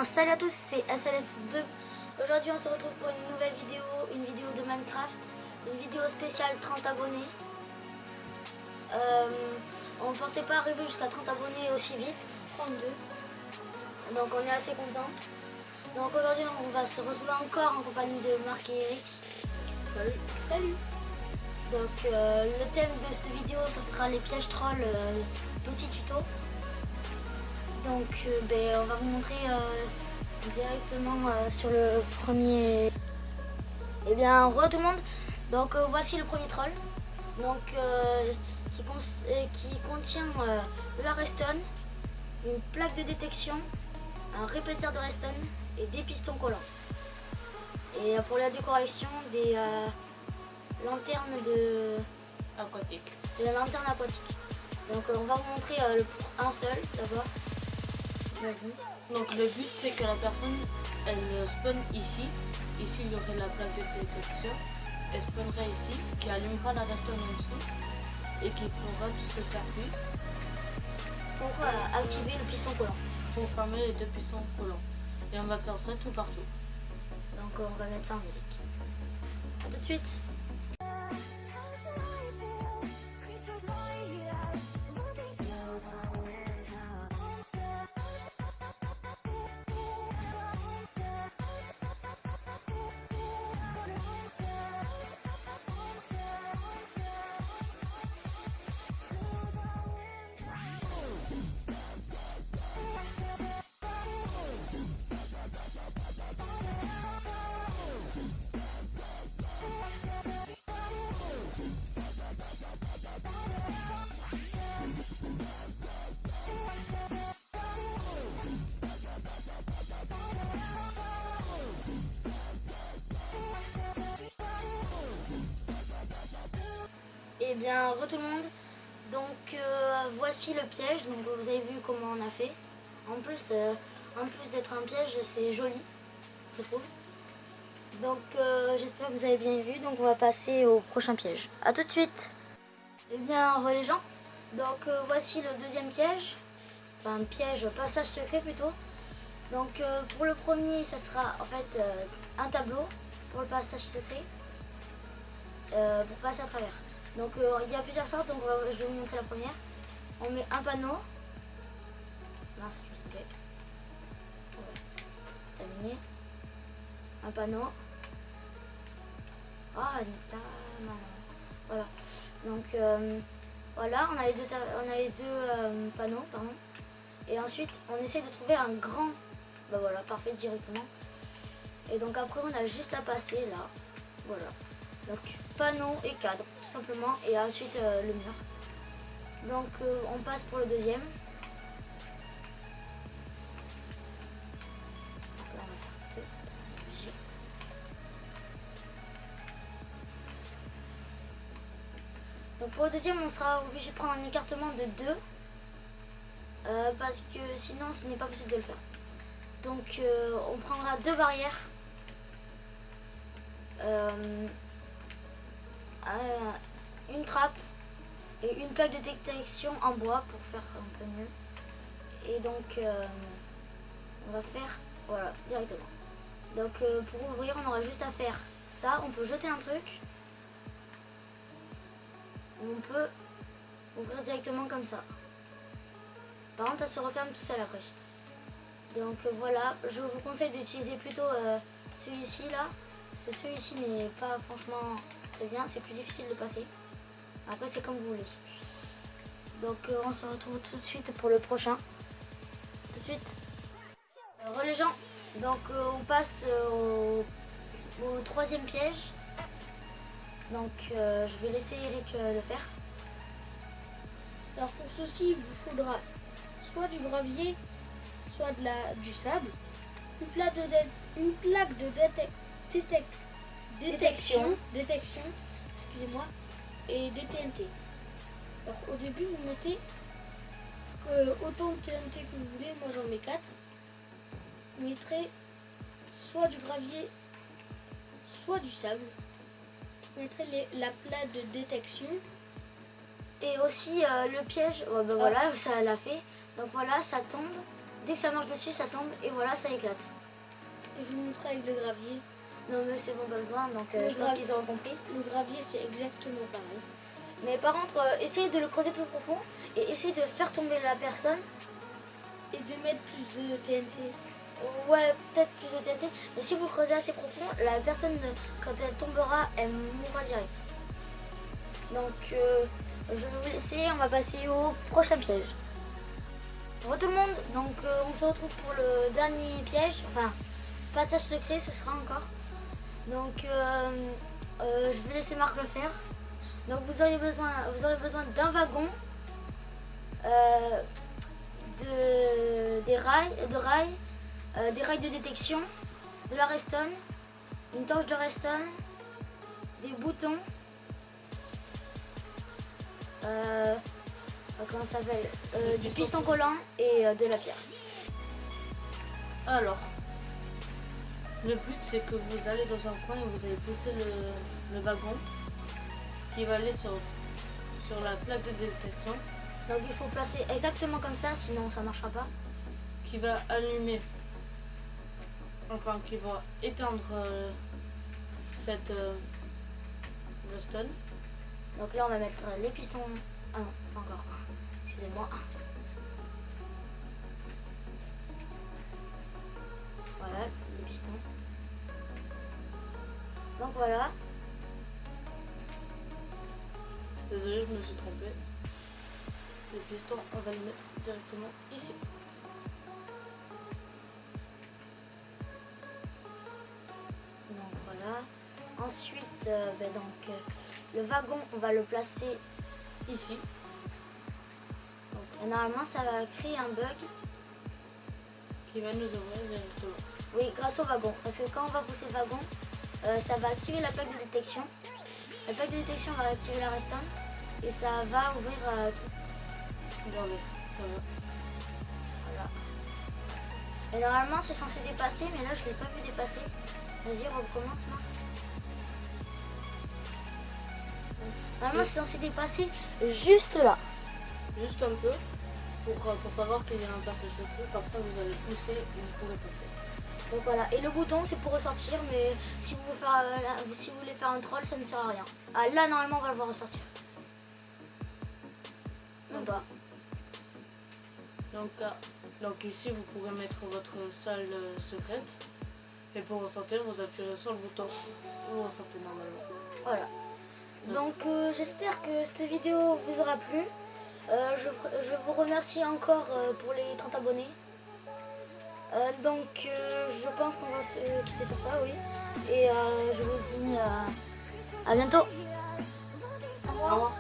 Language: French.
salut à tous, c'est SLSBub. Aujourd'hui on se retrouve pour une nouvelle vidéo, une vidéo de Minecraft, une vidéo spéciale 30 abonnés. On ne pensait pas arriver jusqu'à 30 abonnés aussi vite, 32. Donc on est assez content. Donc aujourd'hui on va se retrouver encore en compagnie de Marc et Eric. Salut. Salut. Donc le thème de cette vidéo ce sera les pièges trolls, petit tuto. Donc on va vous montrer directement sur le premier. Eh bien, re tout le monde. Donc voici le premier troll. Donc qui contient de la redstone, une plaque de détection, un répéteur de redstone et des pistons collants. Et pour la décoration, des lanternes Aquatique. de la lanterne aquatique. Donc on va vous montrer un seul d'abord. Vas-y. Donc le but c'est que la personne elle spawn ici. Ici il y aurait la plaque de détection. Elle spawnerait ici, qui allumera la redstone en dessous et qui pourra tout ce circuit Pour activer le piston collant. pour fermer les deux pistons collants. Et on va faire ça tout partout. Donc on va mettre ça en musique. A tout de suite. Eh bien, re tout le monde. Donc voici le piège. Donc vous avez vu comment on a fait. En plus d'être un piège, c'est joli, je trouve. Donc j'espère que vous avez bien vu. Donc on va passer au prochain piège. A tout de suite. Eh bien, re les gens. Donc voici le deuxième piège. Enfin, un piège, passage secret plutôt. Donc pour le premier, ça sera en fait un tableau pour le passage secret. Pour passer à travers. Donc il y a plusieurs sortes, donc je vais vous montrer la première. On met un panneau. Mince, je suis tombée. Terminé. Un panneau. Ah, voilà. Donc voilà, on a les deux panneaux, pardon. Et ensuite, on essaie de trouver un grand. Bah voilà, parfait directement. Et donc après, on a juste à passer là. Voilà. Donc panneau et cadre tout simplement, et ensuite le mur. Donc on passe pour le deuxième. Donc là on va faire deux, c'est obligé. Donc pour le deuxième on sera obligé de prendre un écartement de 2 parce que sinon ce n'est pas possible de le faire. Donc on prendra 2 barrières. Une trappe et une plaque de détection en bois pour faire un peu mieux. Et donc on va faire voilà directement. Donc pour ouvrir on aura juste à faire ça. On peut jeter un truc, on peut ouvrir directement comme ça. Par contre ça se referme tout seul après. Donc voilà, je vous conseille d'utiliser plutôt celui-ci là. Celui-ci n'est pas franchement très bien, c'est plus difficile de passer. Après c'est comme vous voulez. Donc on se retrouve tout de suite pour le prochain. Tout de suite. Re les gens. Donc on passe au troisième piège. Donc je vais laisser Eric le faire. Alors pour ceci, il vous faudra soit du gravier, soit du sable, une plaque de détection, excusez-moi, et des TNT. Alors au début, vous mettez autant de TNT que vous voulez. Moi j'en mets 4. Vous mettrez soit du gravier, soit du sable. Vous mettrez la plaque de détection. Et aussi le piège, voilà, ça l'a fait. Donc voilà, ça tombe. dès que ça marche dessus, ça tombe et voilà, ça éclate. Et je vous montrer avec le gravier. Non mais c'est bon, pas besoin, donc Le je pense qu'ils auront compris. Le gravier, c'est exactement pareil. Mais par contre, essayez de le creuser plus profond et essayez de faire tomber la personne. Et de mettre plus de TNT. Ouais, peut-être plus de TNT, mais si vous le creusez assez profond, la personne, quand elle tombera, elle mourra direct. Donc, je vais vous laisser, on va passer au prochain piège. Bonjour tout le monde, donc on se retrouve pour le dernier piège, enfin, passage secret, ce sera encore. Donc, je vais laisser Marc le faire. Donc, vous aurez besoin d'un wagon, des rails, des rails de détection, de la redstone, une torche de redstone, des boutons, comment ça s'appelle, du piston collant et de la pierre. Alors, le but c'est que vous allez dans un coin et vous allez pousser le wagon qui va aller sur la plaque de détection. Donc il faut placer exactement comme ça, sinon ça marchera pas. Qui va allumer, enfin qui va éteindre cette redstone. Donc là on va mettre les pistons. Ah non, pas encore. Excusez-moi. Voilà, les pistons. Donc voilà. Désolé, je me suis trompé. Les pistons, on va les mettre directement ici. Donc voilà. Ensuite, le wagon, on va le placer Ici. et normalement ça va créer un bug. Qui va nous ouvrir directement. Oui, grâce au wagon. Parce que quand on va pousser le wagon, ça va activer la plaque de détection. La plaque de détection va activer la redstone et ça va ouvrir tout. Regardez, ça va. Voilà. Et normalement c'est censé dépasser, mais là je l'ai pas vu dépasser. Vas-y, recommence Marc. Normalement c'est censé dépasser juste là. Juste un peu pour savoir qu'il y a un passage secret, comme ça vous allez pousser et vous pourrez passer. Donc voilà, et le bouton c'est pour ressortir, mais si vous voulez faire un troll, ça ne sert à rien. Ah là normalement on va le voir ressortir. Même pas. Donc ici vous pourrez mettre votre salle secrète. Et pour ressortir, vous appuyez sur le bouton. Vous ressortez normalement. Voilà. Donc j'espère que cette vidéo vous aura plu. Je vous remercie encore pour les 30 abonnés. Je pense qu'on va se quitter sur ça, oui. Et je vous dis à bientôt. Au revoir.